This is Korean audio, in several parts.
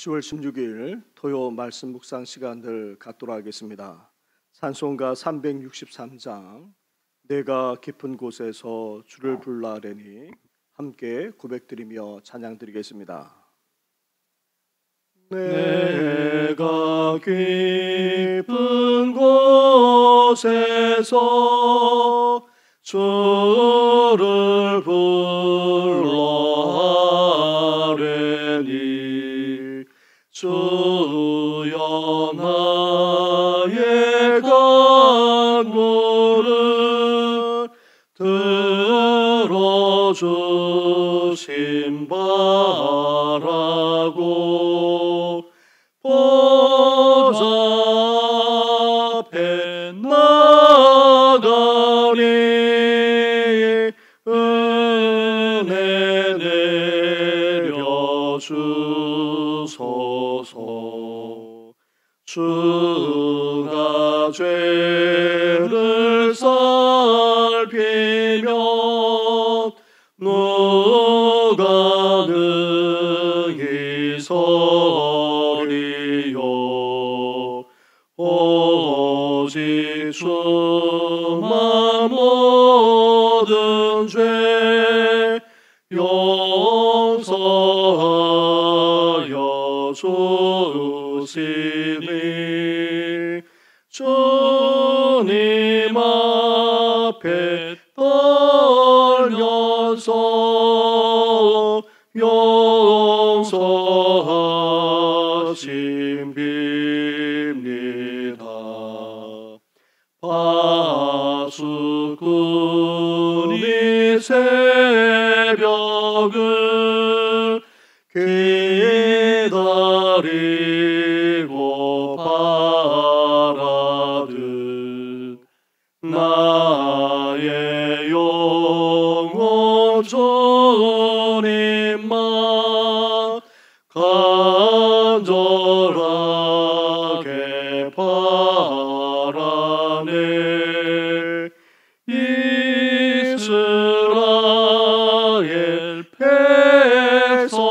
10월 16일 토요 말씀 묵상 시간을 갖도록 하겠습니다. 찬송가 363장 내가 깊은 곳에서 주를 불러내니 함께 고백드리며 찬양드리겠습니다. 내가 깊은 곳에서 주를 불러내니 주여 나의 간구를 들어주심 바라고 보좌 앞에 나가니 은혜 내려주소서. 주가 죄를 살피면 누가 능히 서리요. 오직 주만 모든 죄 용서하여 주시니 주님 앞에 떨면서 용서하심 빕니다. 파수꾼이 새벽을 기다리고 바라듯 나의 영혼 주님만 간절하게 바라네. 이스라엘 백성아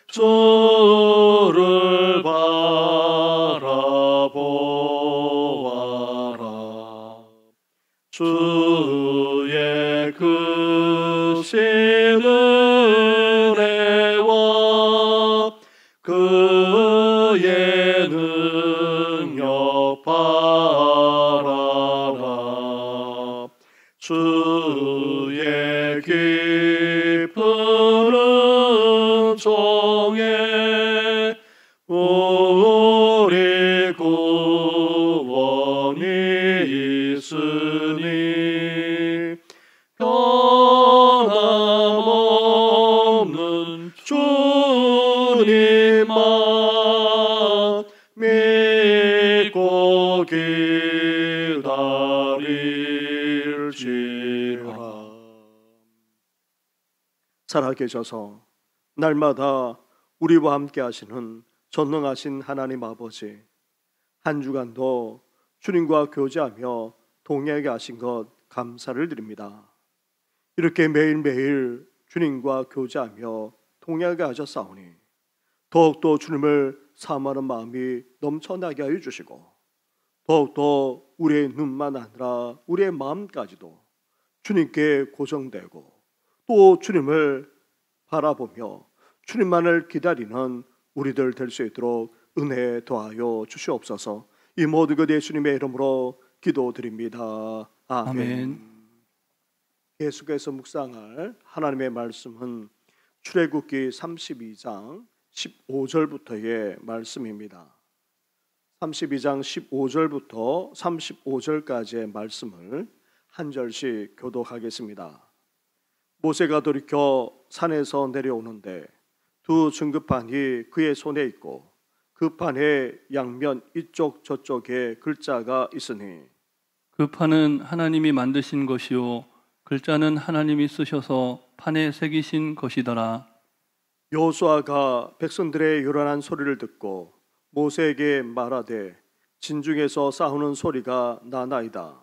주를 바라보아라. 주의 크신 은혜와 그의 능력 바라라. 주의 깊은 은총에 우리 구원이 있으니 변함없는 주님만 믿고 기다릴지라. 살아계셔서 날마다 우리와 함께 하시는 전능하신 하나님 아버지, 한 주간도 주님과 교제하며 동행하게 하신 것 감사를 드립니다. 이렇게 매일매일 주님과 교제하며 동행하게 하셨사오니 더욱더 주님을 사모하는 마음이 넘쳐나게 하여 주시고 더욱더 우리의 눈만 아니라 우리의 마음까지도 주님께 고정되고 또 주님을 바라보며 주님만을 기다리는 우리들 될 수 있도록 은혜 더하여 주시옵소서. 이 모든 것 예수님의 이름으로 기도드립니다. 아멘. 계속해서 묵상할 하나님의 말씀은 출애굽기 32장 15절부터의 말씀입니다. 32장 15절부터 35절까지의 말씀을 한 절씩 교독하겠습니다. 모세가 돌이켜 산에서 내려오는데 두 증거판이 그의 손에 있고 그 판의 양면 이쪽 저쪽에 글자가 있으니 그 판은 하나님이 만드신 것이요 글자는 하나님이 쓰셔서 판에 새기신 것이더라. 여호수아가 백성들의 요란한 소리를 듣고 모세에게 말하되 진중에서 싸우는 소리가 나나이다.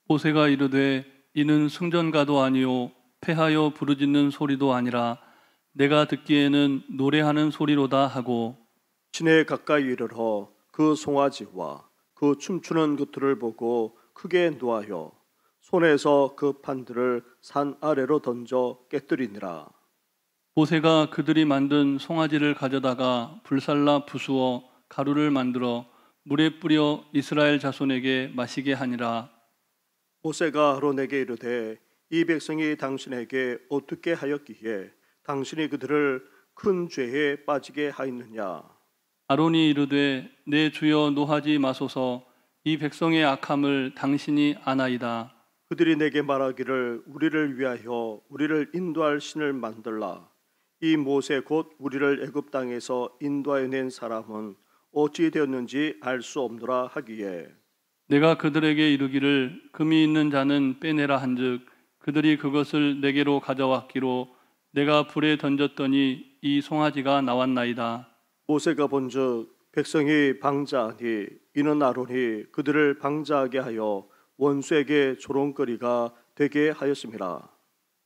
모세가 이르되 이는 승전가도 아니요 패하여 부르짖는 소리도 아니라 내가 듣기에는 노래하는 소리로다 하고 진에 가까이 이르러 그 송아지와 그 춤추는 그들을 보고 크게 노하여 손에서 그 판들을 산 아래로 던져 깨뜨리니라. 모세가 그들이 만든 송아지를 가져다가 불살라 부수어 가루를 만들어 물에 뿌려 이스라엘 자손에게 마시게 하니라. 모세가 아론에게 이르되 이 백성이 당신에게 어떻게 하였기에 당신이 그들을 큰 죄에 빠지게 하였느냐. 아론이 이르되 내 주여 노하지 마소서. 이 백성의 악함을 당신이 아나이다. 그들이 내게 말하기를 우리를 위하여 우리를 인도할 신을 만들라. 이 모세 곧 우리를 애굽 땅에서 인도하여 낸 사람은 어찌 되었는지 알 수 없노라 하기에 내가 그들에게 이르기를 금이 있는 자는 빼내라 한즉 그들이 그것을 내게로 가져왔기로 내가 불에 던졌더니 이 송아지가 나왔나이다. 모세가 본즉 백성이 방자하니 이는 아론이 그들을 방자하게 하여 원수에게 조롱거리가 되게 하였음이라.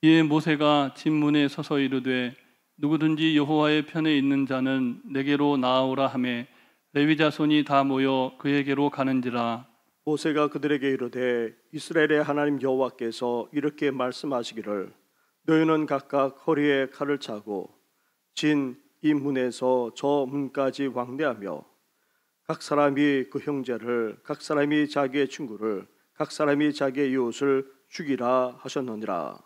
이에 모세가 진문에 서서 이르되 누구든지 여호와의 편에 있는 자는 내게로 나아오라 하매 레위 자손이 다 모여 그에게로 가는지라. 모세가 그들에게 이르되 이스라엘의 하나님 여호와께서 이렇게 말씀하시기를 너희는 각각 허리에 칼을 차고 진 이 문에서 저 문까지 왕래하며 각 사람이 그 형제를 각 사람이 자기의 친구를 각 사람이 자기의 이웃을 죽이라 하셨느니라.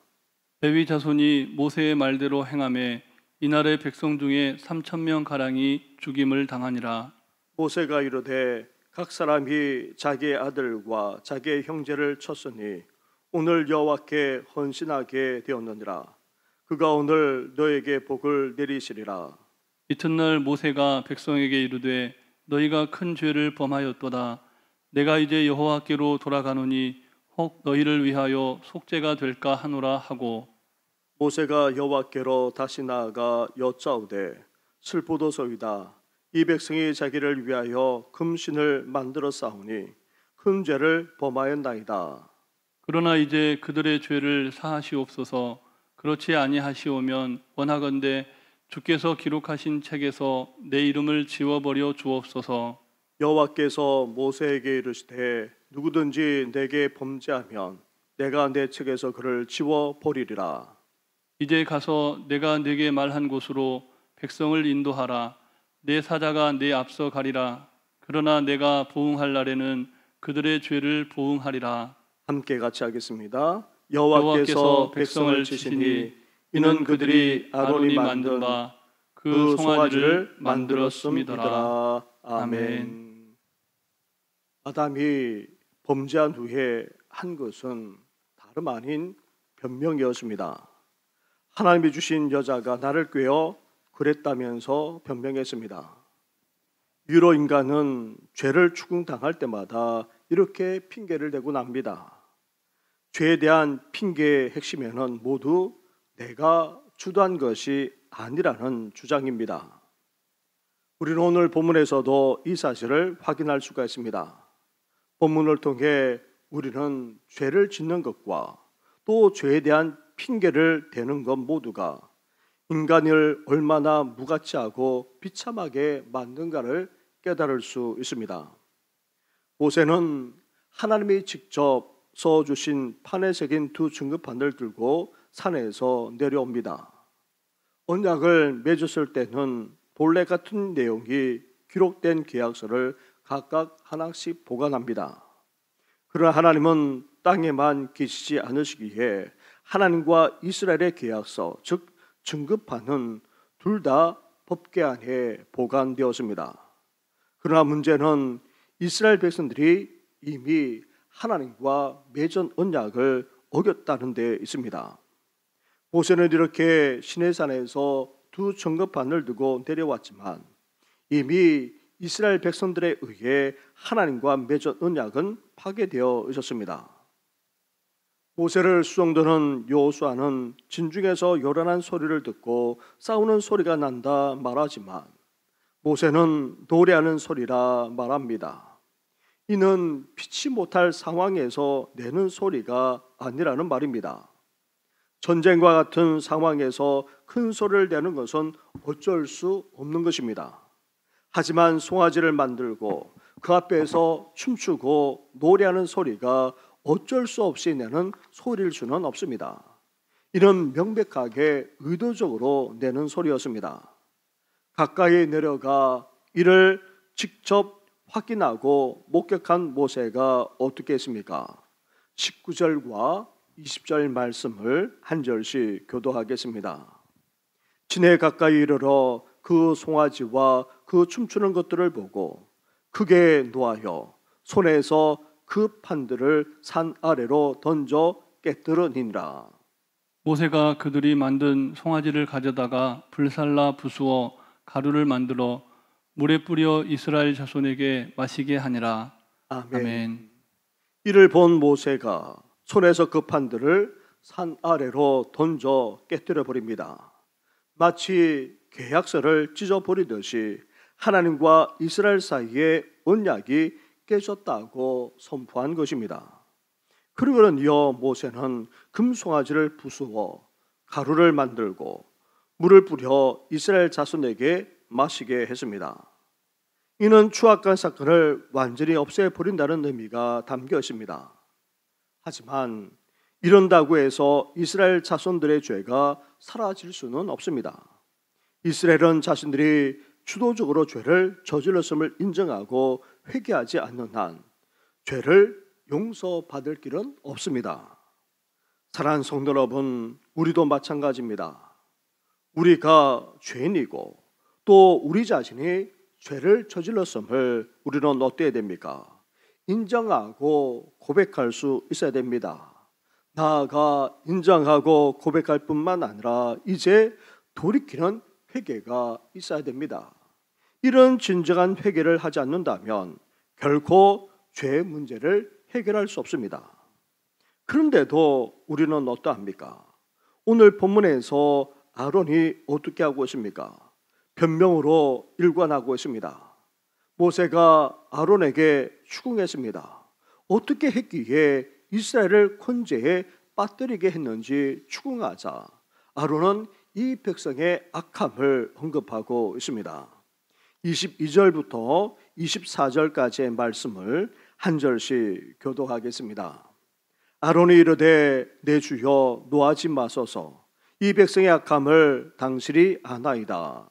레위 자손이 모세의 말대로 행하매 이날의 백성 중에 3,000명 가량이 죽임을 당하니라. 모세가 이르되 각 사람이 자기의 아들과 자기의 형제를 쳤으니 오늘 여호와께 헌신하게 되었느니라. 그가 오늘 너에게 복을 내리시리라. 이튿날 모세가 백성에게 이르되 너희가 큰 죄를 범하였도다. 내가 이제 여호와께로 돌아가노니 혹 너희를 위하여 속죄가 될까 하노라 하고 모세가 여호와께로 다시 나아가 여짜오되 슬프도소이다. 이 백성이 자기를 위하여 금신을 만들어 싸우니 큰 죄를 범하였나이다. 그러나 이제 그들의 죄를 사하시옵소서. 그렇지 아니하시오면 원하건대 주께서 기록하신 책에서 내 이름을 지워버려 주옵소서. 여호와께서 모세에게 이르시되 누구든지 내게 범죄하면 내가 내 책에서 그를 지워 버리리라. 이제 가서 내가 네게 말한 곳으로 백성을 인도하라. 내 사자가 내 앞서 가리라. 그러나 내가 보응할 날에는 그들의 죄를 보응하리라. 함께 같이 하겠습니다. 여호와께서 백성을 치시니 이는 그들이 아론이 만든 그 송아지를 만들었음이더라. 아멘. 아담이 범죄한 후에 한 것은 다름 아닌 변명이었습니다. 하나님이 주신 여자가 나를 꾀어 그랬다면서 변명했습니다. 유로 인간은 죄를 추궁당할 때마다 이렇게 핑계를 대고 납니다. 죄에 대한 핑계의 핵심에는 모두 내가 주도한 것이 아니라는 주장입니다. 우리는 오늘 본문에서도 이 사실을 확인할 수가 있습니다. 본문을 통해 우리는 죄를 짓는 것과 또 죄에 대한 핑계를 대는 것 모두가 인간을 얼마나 무가치하고 비참하게 만든가를 깨달을 수 있습니다. 모세는 하나님이 직접 써주신 판에 새긴 두 증거판을 들고 산에서 내려옵니다. 언약을 맺었을 때는 본래 같은 내용이 기록된 계약서를 각각 하나씩 보관합니다. 그러나 하나님은 땅에만 계시지 않으시기에 하나님과 이스라엘의 계약서, 즉 증거판은 둘 다 법궤 안에 보관되었습니다. 그러나 문제는 이스라엘 백성들이 이미 하나님과 맺은 언약을 어겼다는 데 있습니다. 모세는 이렇게 시내산에서 두 증거판을 두고 내려왔지만 이미 이스라엘 백성들에 의해 하나님과 맺은 언약은 파괴되어 있었습니다. 모세를 수종드는 여호수아는 진중에서 요란한 소리를 듣고 싸우는 소리가 난다 말하지만 모세는 노래하는 소리라 말합니다. 이는 피치 못할 상황에서 내는 소리가 아니라는 말입니다. 전쟁과 같은 상황에서 큰 소리를 내는 것은 어쩔 수 없는 것입니다. 하지만 송아지를 만들고 그 앞에서 춤추고 노래하는 소리가 어쩔 수 없이 내는 소리일 수는 없습니다. 이는 명백하게 의도적으로 내는 소리였습니다. 가까이 내려가 이를 직접 확인하고 목격한 모세가 어떻게 했습니까? 19절과 20절 말씀을 한 절씩 교도하겠습니다. 진에 가까이 이르러 그 송아지와 그 춤추는 것들을 보고 크게 노하여 손에서 그 판들을 산 아래로 던져 깨뜨리니라. 모세가 그들이 만든 송아지를 가져다가 불살라 부수어 가루를 만들어 물에 뿌려 이스라엘 자손에게 마시게 하니라. 아멘. 이를 본 모세가 손에서 그 판들을 산 아래로 던져 깨뜨려 버립니다. 마치 계약서를 찢어 버리듯이 하나님과 이스라엘 사이의 언약이 깨졌다고 선포한 것입니다. 그리고는 이어 모세는 금송아지를 부수어 가루를 만들고 물을 뿌려 이스라엘 자손에게 마시게 했습니다. 이는 추악한 사건을 완전히 없애버린다는 의미가 담겨 있습니다. 하지만 이런다고 해서 이스라엘 자손들의 죄가 사라질 수는 없습니다. 이스라엘은 자신들이 주도적으로 죄를 저질렀음을 인정하고 회개하지 않는 한 죄를 용서받을 길은 없습니다. 사랑하는 성도 여러분, 우리도 마찬가지입니다. 우리가 죄인이고 또 우리 자신이 죄를 저질렀음을 우리는 어때야 됩니까? 인정하고 고백할 수 있어야 됩니다. 나아가 인정하고 고백할 뿐만 아니라 이제 돌이키는 회개가 있어야 됩니다. 이런 진정한 회개를 하지 않는다면 결코 죄의 문제를 해결할 수 없습니다. 그런데도 우리는 어떠합니까? 오늘 본문에서 아론이 어떻게 하고 있습니까? 변명으로 일관하고 있습니다. 모세가 아론에게 추궁했습니다. 어떻게 했기에 이스라엘을 권제에 빠뜨리게 했는지 추궁하자 아론은 이 백성의 악함을 언급하고 있습니다. 22절부터 24절까지의 말씀을 한 절씩 교독하겠습니다. 아론이 이르되 내 주여 노하지 마소서 이 백성의 악함을 당신이 아나이다.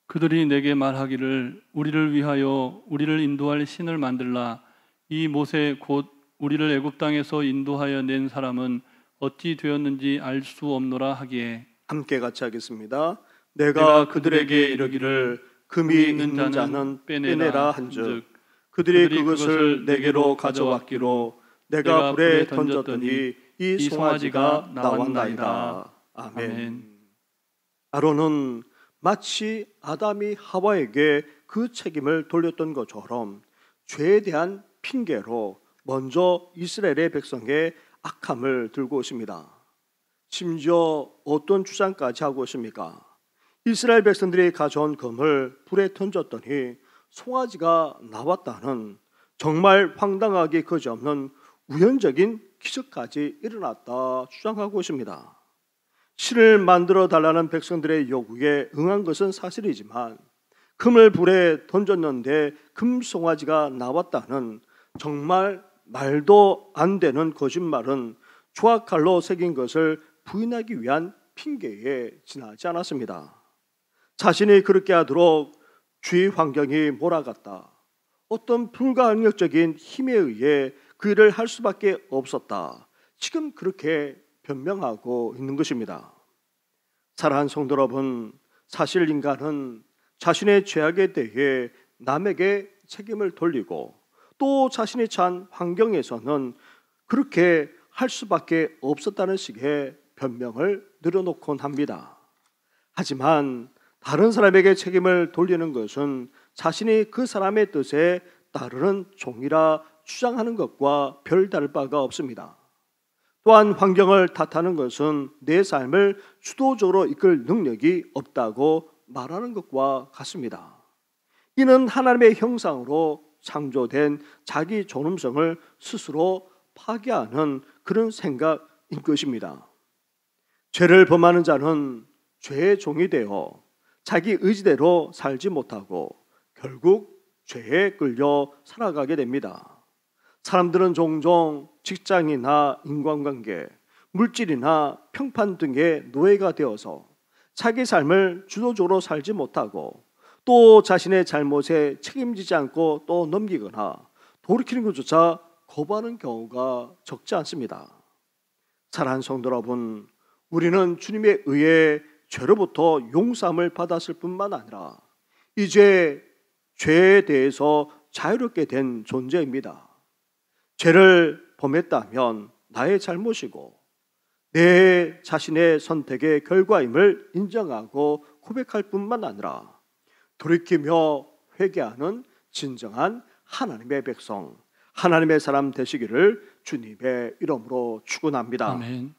그들이 내게 말하기를 우리를 위하여 우리를 인도할 신을 만들라. 이 모세 곧 우리를 애굽 땅에서 인도하여 낸 사람은 어찌 되었는지 알 수 없노라 하기에 함께 같이 하겠습니다. 내가 그들에게 이르기를 금이 있는 자는 빼내라 한즉 그들이 그것을 내게로 가져왔기로 내가 불에 던졌더니 이 송아지가 나왔나이다. 아멘. 아론은 마치 아담이 하와에게 그 책임을 돌렸던 것처럼 죄에 대한 핑계로 먼저 이스라엘의 백성의 악함을 들고 있습니다. 심지어 어떤 주장까지 하고 있습니까? 이스라엘 백성들이 가져온 금을 불에 던졌더니 송아지가 나왔다는 정말 황당하기 그지없는 우연적인 기적까지 일어났다 주장하고 있습니다. 신을 만들어 달라는 백성들의 요구에 응한 것은 사실이지만 금을 불에 던졌는데 금송아지가 나왔다는 정말 말도 안 되는 거짓말은 조각칼로 새긴 것을 부인하기 위한 핑계에 지나지 않았습니다. 자신이 그렇게 하도록 주위 환경이 몰아갔다. 어떤 불가항력적인 힘에 의해 그 일을 할 수밖에 없었다. 지금 그렇게 변명하고 있는 것입니다. 사랑하는 성도 여러분, 사실 인간은 자신의 죄악에 대해 남에게 책임을 돌리고 또 자신이 처한 환경에서는 그렇게 할 수밖에 없었다는 식의 변명을 늘어놓곤 합니다. 하지만 다른 사람에게 책임을 돌리는 것은 자신이 그 사람의 뜻에 따르는 종이라 주장하는 것과 별다를 바가 없습니다. 또한 환경을 탓하는 것은 내 삶을 주도적으로 이끌 능력이 없다고 말하는 것과 같습니다. 이는 하나님의 형상으로 창조된 자기 존엄성을 스스로 파괴하는 그런 생각인 것입니다. 죄를 범하는 자는 죄의 종이 되어 자기 의지대로 살지 못하고 결국 죄에 끌려 살아가게 됩니다. 사람들은 종종 직장이나 인간관계, 물질이나 평판 등의 노예가 되어서 자기 삶을 주도적으로 살지 못하고 또 자신의 잘못에 책임지지 않고 또 넘기거나 돌이키는 것조차 거부하는 경우가 적지 않습니다. 사랑하는 성도 여러분, 우리는 주님에 의해 죄로부터 용서함을 받았을 뿐만 아니라 이제 죄에 대해서 자유롭게 된 존재입니다. 죄를 범했다면 나의 잘못이고 내 자신의 선택의 결과임을 인정하고 고백할 뿐만 아니라 돌이키며 회개하는 진정한 하나님의 백성, 하나님의 사람 되시기를 주님의 이름으로 축원합니다. 아멘.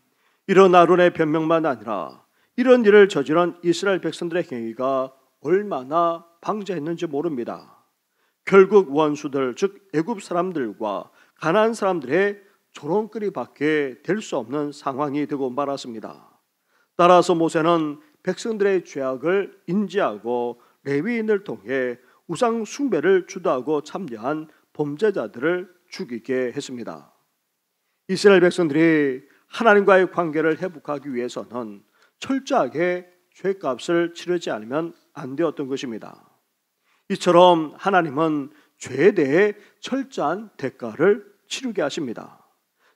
이런 아론의 변명만 아니라 이런 일을 저지른 이스라엘 백성들의 행위가 얼마나 방자했는지 모릅니다. 결국 원수들, 즉 애굽 사람들과 가나안 사람들의 조롱거리밖에 될 수 없는 상황이 되고 말았습니다. 따라서 모세는 백성들의 죄악을 인지하고 레위인을 통해 우상 숭배를 주도하고 참여한 범죄자들을 죽이게 했습니다. 이스라엘 백성들이 하나님과의 관계를 회복하기 위해서는 철저하게 죄값을 치르지 않으면 안 되었던 것입니다. 이처럼 하나님은 죄에 대해 철저한 대가를 치르게 하십니다.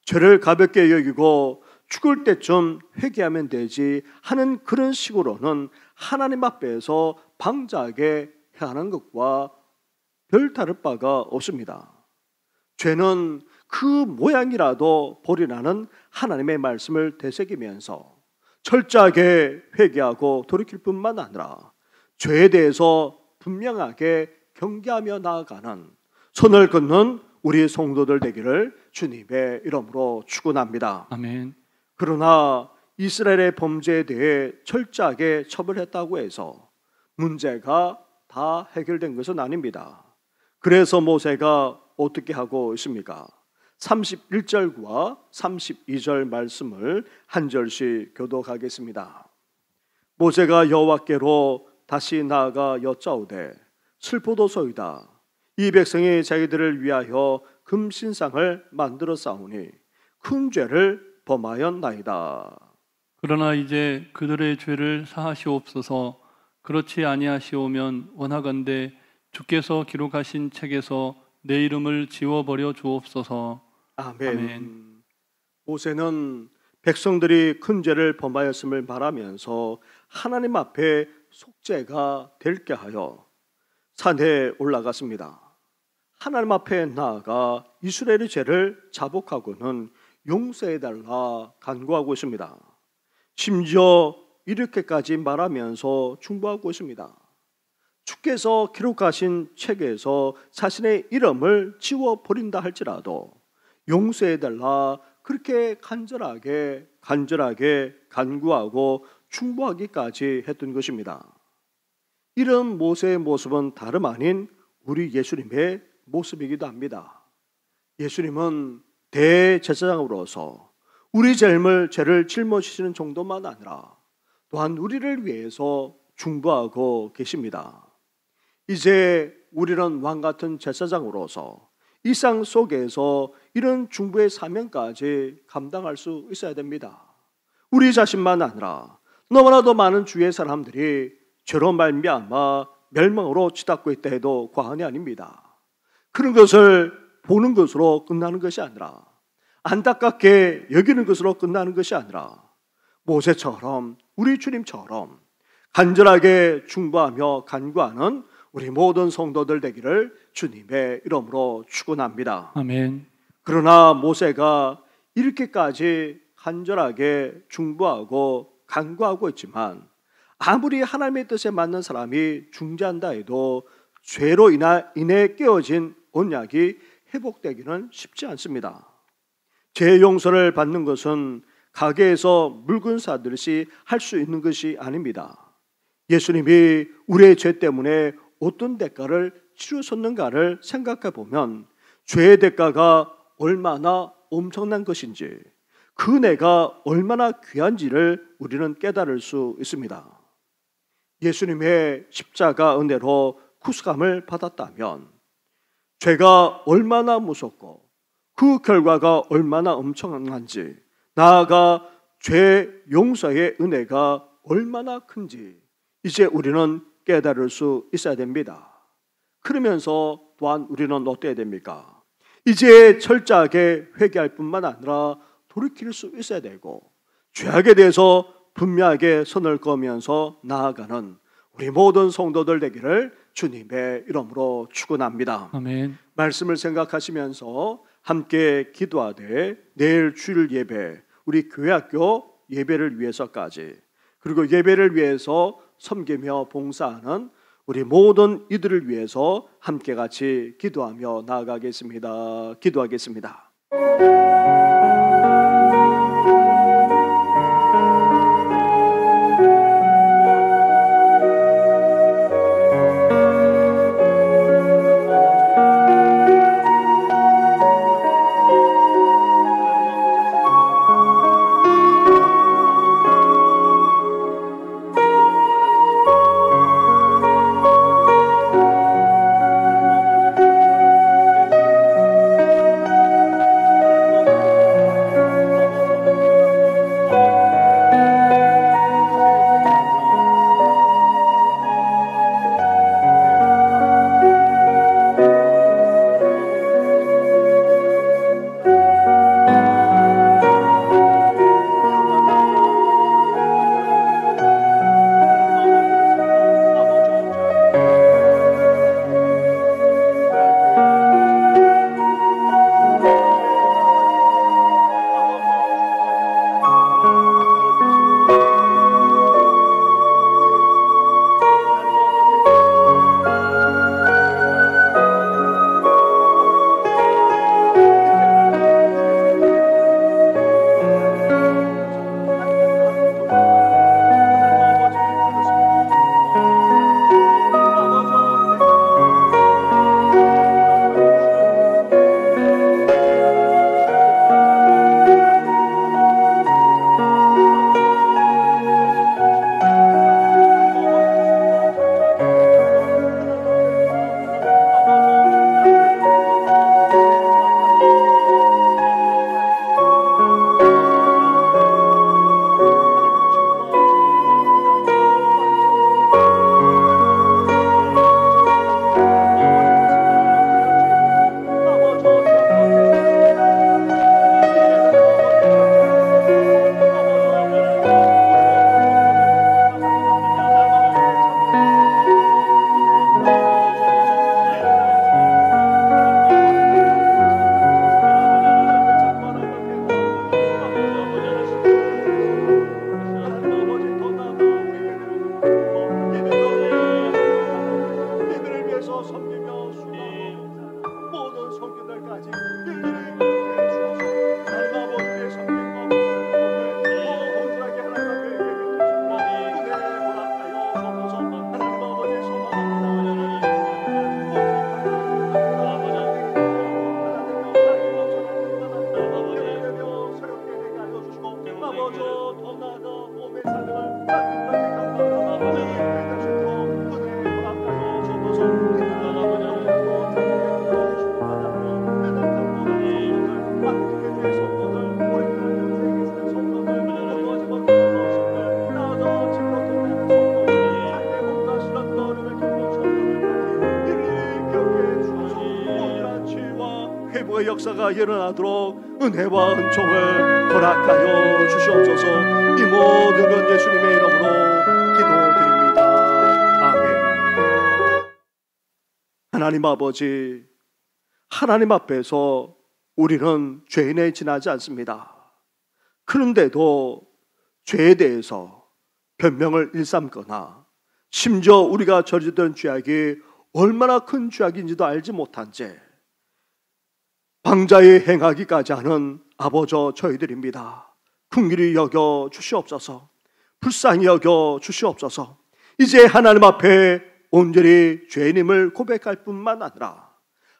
죄를 가볍게 여기고 죽을 때쯤 회개하면 되지 하는 그런 식으로는 하나님 앞에서 방자하게 행하는 것과 별 다를 바가 없습니다. 죄는 그 모양이라도 버리라는 하나님의 말씀을 되새기면서 철저하게 회개하고 돌이킬 뿐만 아니라 죄에 대해서 분명하게 경계하며 나아가는 선을 긋는 우리 성도들 되기를 주님의 이름으로 축원합니다. 아멘. 그러나 이스라엘의 범죄에 대해 철저하게 처벌했다고 해서 문제가 다 해결된 것은 아닙니다. 그래서 모세가 어떻게 하고 있습니까? 31절과 32절 말씀을 한 절씩 교독하겠습니다. 모세가 여호와께로 다시 나아가 여짜오되 슬프도소이다. 이 백성이 자기들을 위하여 금신상을 만들어 싸우니 큰 죄를 범하였나이다. 그러나 이제 그들의 죄를 사하시옵소서. 그렇지 아니하시오면 원하건대 주께서 기록하신 책에서 내 이름을 지워버려 주옵소서. 아멘. 아멘. 모세는 백성들이 큰 죄를 범하였음을 말하면서 하나님 앞에 속죄가 될게 하여 산에 올라갔습니다. 하나님 앞에 나아가 이스라엘의 죄를 자복하고는 용서해달라 간구하고 있습니다. 심지어 이렇게까지 말하면서 중보하고 있습니다. 주께서 기록하신 책에서 자신의 이름을 지워버린다 할지라도 용서해달라 그렇게 간절하게 간구하고 중보하기까지 했던 것입니다. 이런 모세의 모습은 다름 아닌 우리 예수님의 모습이기도 합니다. 예수님은 대제사장으로서 우리 죄를 짊어지시는 정도만 아니라 또한 우리를 위해서 중보하고 계십니다. 이제 우리는 왕같은 제사장으로서 이 상 속에서 이런 중보의 사명까지 감당할 수 있어야 됩니다. 우리 자신만 아니라 너무나도 많은 주의 사람들이 죄로 말미암아 멸망으로 치닫고 있다 해도 과언이 아닙니다. 그런 것을 보는 것으로 끝나는 것이 아니라 안타깝게 여기는 것으로 끝나는 것이 아니라 모세처럼 우리 주님처럼 간절하게 중보하며 간구하는 우리 모든 성도들 되기를 주님의 이름으로 축원합니다. 아멘. 그러나 모세가 이렇게까지 간절하게 중보하고 간구하고 있지만 아무리 하나님의 뜻에 맞는 사람이 중재한다 해도 죄로 인해 깨어진 언약이 회복되기는 쉽지 않습니다. 죄 용서를 받는 것은 가게에서 물건 사듯이 할 수 있는 것이 아닙니다. 예수님이 우리의 죄 때문에 어떤 대가를 치르셨는가를 생각해 보면 죄의 대가가 얼마나 엄청난 것인지, 그 은혜가 얼마나 귀한지를 우리는 깨달을 수 있습니다. 예수님의 십자가 은혜로 구속함을 받았다면 죄가 얼마나 무섭고 그 결과가 얼마나 엄청난지, 나아가 죄 용서의 은혜가 얼마나 큰지 이제 우리는 깨달을 수 있어야 됩니다. 그러면서 또한 우리는 어때야 됩니까? 이제 철저하게 회개할 뿐만 아니라 돌이킬 수 있어야 되고, 죄악에 대해서 분명하게 선을 그으면서 나아가는 우리 모든 성도들 되기를 주님의 이름으로 축원합니다. 아멘. 말씀을 생각하시면서 함께 기도하되 내일 주일 예배, 우리 교회학교 예배를 위해서까지, 그리고 예배를 위해서 섬기며 봉사하는 우리 모든 이들을 위해서 함께 같이 기도하며 나아가겠습니다. 기도하겠습니다. 역사가 일어나도록 은혜와 은총을 허락하여 주시옵소서. 이 모든 것 예수님의 이름으로 기도드립니다. 아멘. 하나님 아버지, 하나님 앞에서 우리는 죄인에 지나지 않습니다. 그런데도 죄에 대해서 변명을 일삼거나 심지어 우리가 저지른 죄악이 얼마나 큰 죄악인지도 알지 못한 채 방자에 행하기까지 하는 아버저 저희들입니다. 긍휼히 여겨 주시옵소서. 불쌍히 여겨 주시옵소서. 이제 하나님 앞에 온전히 죄인임을 고백할 뿐만 아니라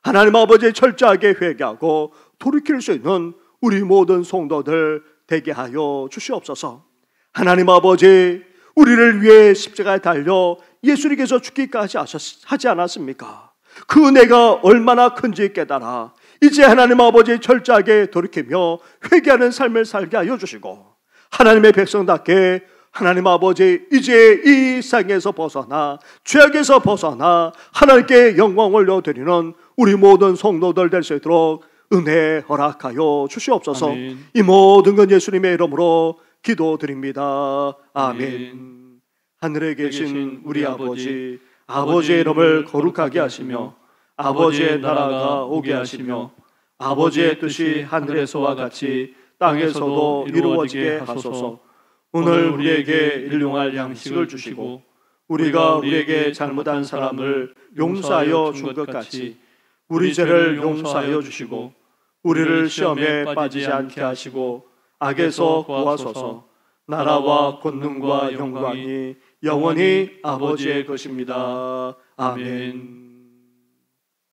하나님 아버지 철저하게 회개하고 돌이킬 수 있는 우리 모든 성도들 되게 하여 주시옵소서. 하나님 아버지, 우리를 위해 십자가에 달려 예수님께서 죽기까지 하지 않았습니까? 그 은혜가 얼마나 큰지 깨달아 이제 하나님 아버지 철저하게 돌이키며 회개하는 삶을 살게 하여 주시고, 하나님의 백성답게 하나님 아버지 이제 이 세상에서 벗어나 죄악에서 벗어나 하나님께 영광 올려드리는 우리 모든 성도들 될 수 있도록 은혜 허락하여 주시옵소서. 아멘. 이 모든 건 예수님의 이름으로 기도드립니다. 아멘. 하늘에 계신 우리 아버지, 아버지의 이름을 거룩하게 하시며 아버지의 나라가 오게 하시며 아버지의 뜻이 하늘에서와 같이 땅에서도 이루어지게 하소서. 오늘 우리에게 일용할 양식을 주시고 우리가 우리에게 잘못한 사람을 용서하여 준 것 같이 우리 죄를 용서하여 주시고 우리를 시험에 빠지지 않게 하시고 악에서 구하소서. 나라와 권능과 영광이 영원히 아버지의 것입니다. 아멘.